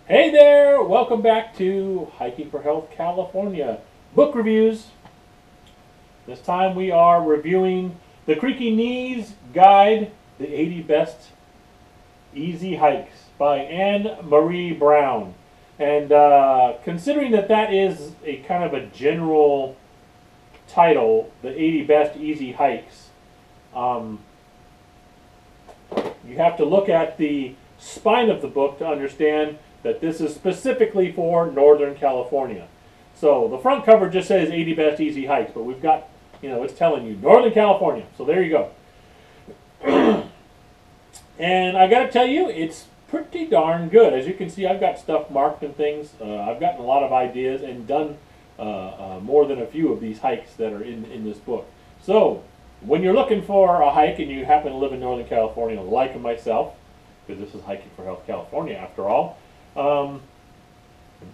Hey there! Welcome back to Hiking for Health California book reviews. This time we are reviewing the Creaky Knees Guide, the 80 Best Easy Hikes by Anne Marie Brown. And considering that is a kind of a general title, the 80 Best Easy Hikes, you have to look at the spine of the book to understand that this is specifically for Northern California. So the front cover just says 80 Best Easy Hikes, but we've got, it's telling you Northern California. So there you go. And I got to tell you, it's pretty darn good. As you can see, I've got stuff marked and things. I've gotten a lot of ideas and done more than a few of these hikes that are in this book. So when you're looking for a hike and you happen to live in Northern California, like myself, because this is Hiking for Health California after all,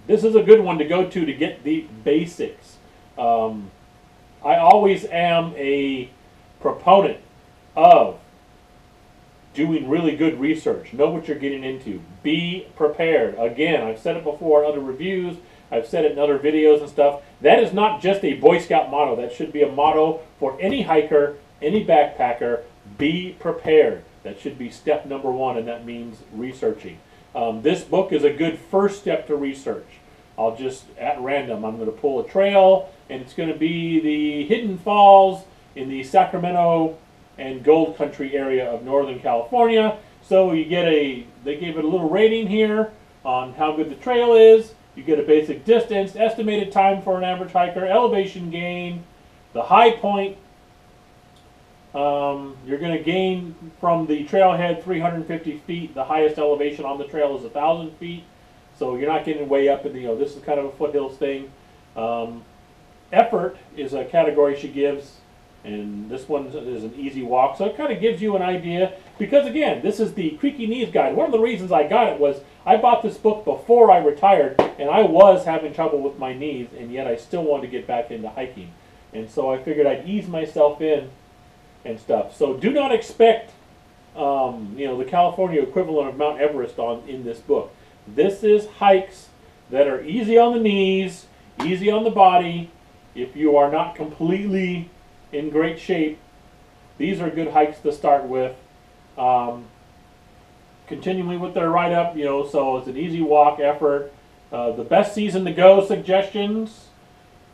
this is a good one to go to get the basics. I always am a proponent of doing really good research. Know what you're getting into. Be prepared. Again, I've said it before in other reviews. I've said it in other videos and stuff. That is not just a Boy Scout motto. That should be a motto for any hiker, any backpacker. Be prepared. That should be step number one, and that means researching. This book is a good first step to research. I'll just, at random, I'm going to pull a trail, and it's going to be the Hidden Falls in the Sacramento and Gold Country area of Northern California. So you get they gave it a little rating here on how good the trail is. You get a basic distance, estimated time for an average hiker, elevation gain, the high point. You're going to gain from the trailhead 350 feet. The highest elevation on the trail is 1,000 feet. So you're not getting way up in the, this is kind of a foothills thing. Effort is a category she gives, and this one is an easy walk. So it kind of gives you an idea, because again, this is the Creaky Knees Guide. One of the reasons I got it was I bought this book before I retired, and I was having trouble with my knees, and yet I still wanted to get back into hiking. And so I figured I'd ease myself in and stuff. So do not expect, the California equivalent of Mount Everest in this book. This is hikes that are easy on the knees, easy on the body. If you are not completely in great shape, these are good hikes to start with. Continuing with their write-up, so it's an easy walk effort. The best season to go suggestions.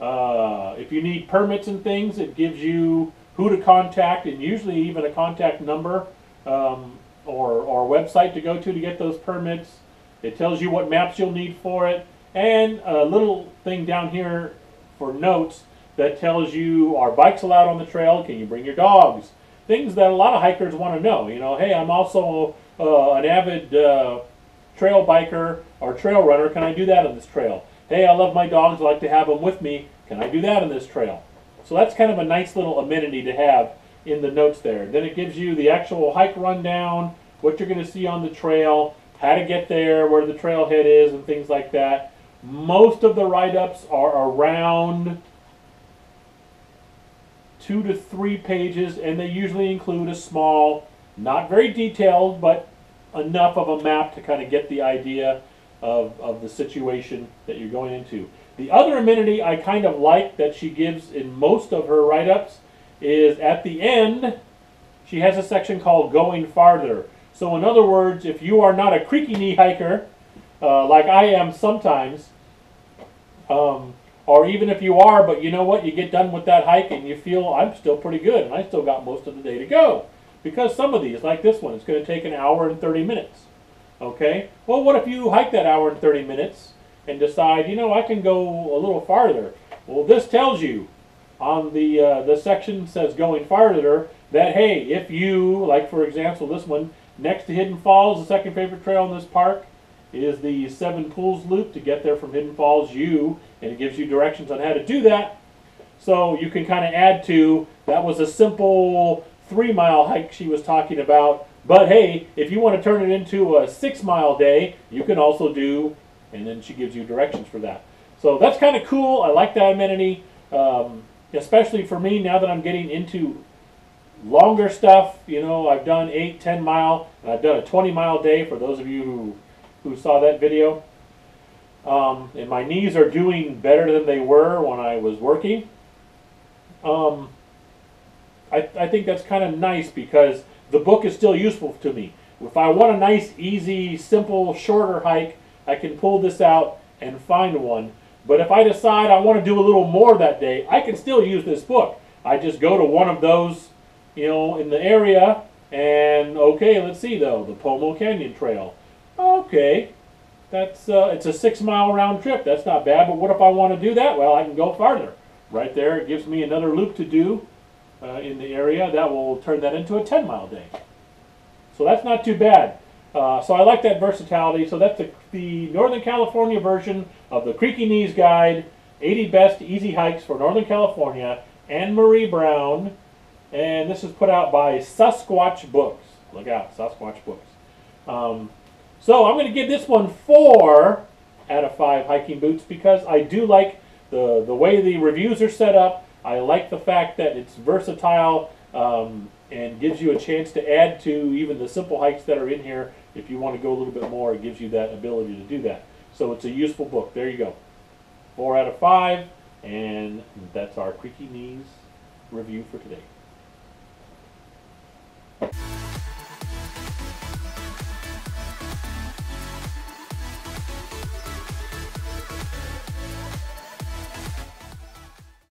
If you need permits and things, it gives you who to contact, and usually even a contact number or website to go to get those permits. It tells you what maps you'll need for it, and a little thing down here for notes that tells you, are bikes allowed on the trail? Can you bring your dogs? Things that a lot of hikers want to know. Hey, I'm also an avid trail biker or trail runner. Can I do that on this trail? Hey, I love my dogs. I like to have them with me. Can I do that on this trail? So that's kind of a nice little amenity to have in the notes there. Then it gives you the actual hike rundown, what you're going to see on the trail, how to get there, where the trailhead is, and things like that. Most of the write-ups are around 2 to 3 pages, and they usually include a small, not very detailed, but enough of a map to kind of get the idea of the situation that you're going into. The other amenity I kind of like that she gives in most of her write-ups is at the end, she has a section called Going Farther. So in other words, if you are not a creaky knee hiker, like I am sometimes, or even if you are, but you know what, you get done with that hike and you feel, I'm still pretty good and I still got most of the day to go. Because some of these, like this one, it's going to take 1 hour and 30 minutes. Okay? Well, what if you hike that 1 hour and 30 minutes and decide, I can go a little farther? Well, this tells you on the section says Going Farther that, hey, if you, like for example, this one, next to Hidden Falls, the second favorite trail in this park is the 7 Pools Loop to get there from Hidden Falls and it gives you directions on how to do that. So you can kind of add to, that was a simple 3-mile hike she was talking about, but hey, if you want to turn it into a 6-mile day, you can also do, and then she gives you directions for that. So that's kind of cool. I like that amenity, especially for me now that I'm getting into longer stuff. I've done 8, 10 mile, and I've done a 20-mile day for those of you who saw that video. and my knees are doing better than they were when I was working. Um, I think that's kind of nice because the book is still useful to me. If I want a nice, easy, simple, shorter hike, I can pull this out and find one. But if I decide I want to do a little more that day, I can still use this book. I just go to one of those, you know, in the area, and okay, let's see though, the Pomo Canyon Trail. Okay, that's it's a 6-mile round trip. That's not bad. But what if I want to do that? Well, I can go farther. Right there, it gives me another loop to do in the area. That will turn that into a 10-mile day. So that's not too bad. So I like that versatility. So that's the Northern California version of the Creaky Knees Guide, 80 Best Easy Hikes for Northern California, Anne Marie Brown. And this is put out by Sasquatch Books. Look out, Sasquatch Books. So I'm going to give this one 4 out of 5 hiking boots because I do like the way the reviews are set up. I like the fact that it's versatile and gives you a chance to add to even the simple hikes that are in here. If you want to go a little bit more, it gives you that ability to do that. So it's a useful book. There you go. 4 out of 5, and that's our Creaky Knees review for today.